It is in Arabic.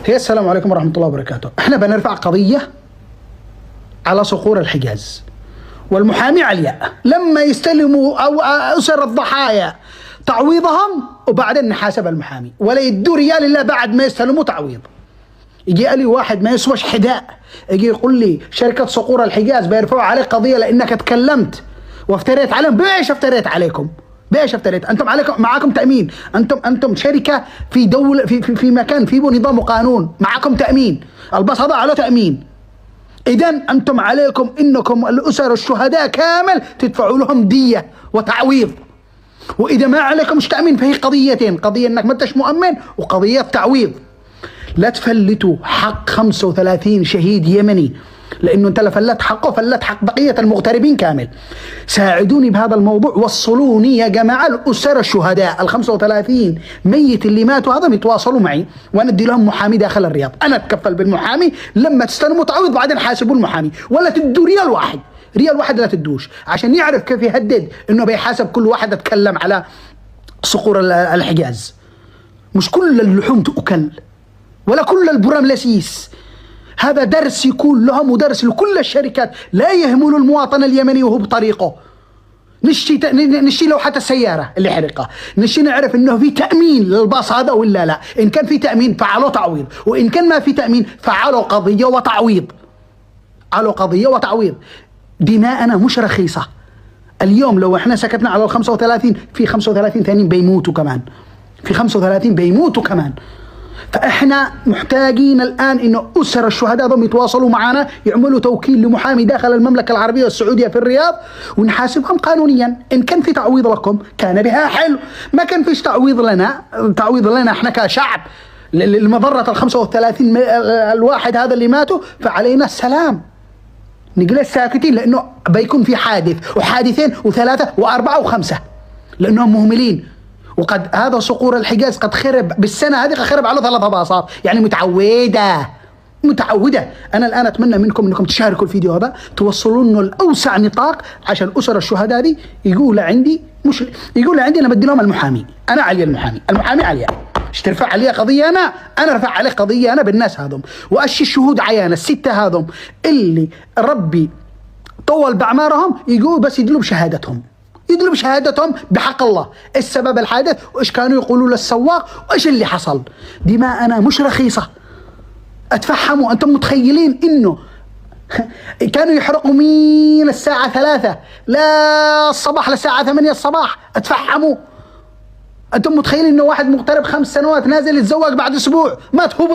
هي السلام عليكم ورحمة الله وبركاته. احنا بنرفع قضية على صقور الحجاز والمحامي علياء لما يستلموا أو أسر الضحايا تعويضهم، وبعدين نحاسب المحامي ولا يدوا ريال إلا بعد ما يستلموا تعويض. يجي لي واحد ما يسواش حداء يجي يقول لي شركة صقور الحجاز بيرفعوا عليك قضية لأنك تكلمت وافتريت عليهم. بإيش افتريت عليكم؟ بإيش افتريت؟ أنتم معاكم تأمين، أنتم شركة في دولة في مكان فيه نظام وقانون، معاكم تأمين، الباص هذا على تأمين. إذا أنتم عليكم إنكم الأسر الشهداء كامل تدفعوا لهم دية وتعويض. وإذا ما عليكم مش تأمين فهي قضيتين، قضية إنك ما أنتش مؤمن وقضية تعويض. لا تفلتوا حق 35 شهيد يمني، لأنه أنت لفلت حقه فلت حق بقية المغتربين كامل. ساعدوني بهذا الموضوع، وصلوني يا جماعة الأسر الشهداء ال 35 ميت اللي ماتوا هذا يتواصلوا معي وأنا أدي لهم محامي داخل الرياض. أنا أتكفل بالمحامي لما تستلموا تعويض بعدين حاسبوا المحامي، ولا تدوا ريال واحد، ريال واحد لا تدوش، عشان يعرف كيف يهدد إنه بيحاسب كل واحد اتكلم على صقور الحجاز. مش كل اللحوم تؤكل ولا كل البرام لسيس. هذا درس يكون لهم ودرس لكل الشركات، لا يهملوا المواطن اليمني وهو بطريقه. نشتي لوحة السيارة اللي حرقها، نشتي نعرف انه في تأمين للباص هذا ولا لا. ان كان في تأمين فعلوا تعويض، وان كان ما في تأمين فعلوا قضية وتعويض. علوا قضية وتعويض. دماءنا مش رخيصة. اليوم لو احنا سكتنا على ال 35 في 35 ثانيين بيموتوا كمان، في 35 بيموتوا كمان. فاحنا محتاجين الان انه اسر الشهداء ضم يتواصلوا معنا، يعملوا توكيل لمحامي داخل المملكه العربيه والسعوديه في الرياض، ونحاسبهم قانونيا. ان كان في تعويض لكم كان بها حلو، ما كان فيش تعويض لنا احنا كشعب لمضره ال 35 الواحد هذا اللي ماتوا، فعلينا السلام. نجلس ساكتين لانه بيكون في حادث وحادثين وثلاثه واربعه وخمسه لانهم مهملين. وقد هذا صقور الحجاز قد خرب بالسنة هذه، قد خرب على 3 باصات، يعني متعودة. أنا الآن أتمنى منكم أنكم تشاركوا الفيديو هذا، توصلوا له لأوسع نطاق عشان أسر الشهداء دي يقول عندي أنا بدي لهم المحامي. أنا علي المحامي عليا. ايش ترفع علي قضية أنا أرفع عليه قضية أنا بالناس هذم، وأشي الشهود عيانة ال6 هذم اللي ربي طول بأعمارهم، يقول بس يدلوا بشهادتهم، بحق الله، السبب الحادث وايش كانوا يقولوا للسواق وايش اللي حصل. دماءنا مش رخيصة. اتفهموا. انتم متخيلين انه كانوا يحرقوا من الساعة 3 لا الصباح للساعة 8 الصباح؟ اتفهموا. انتم متخيلين انه واحد مغترب 5 سنوات نازل يتزوج بعد اسبوع مات هو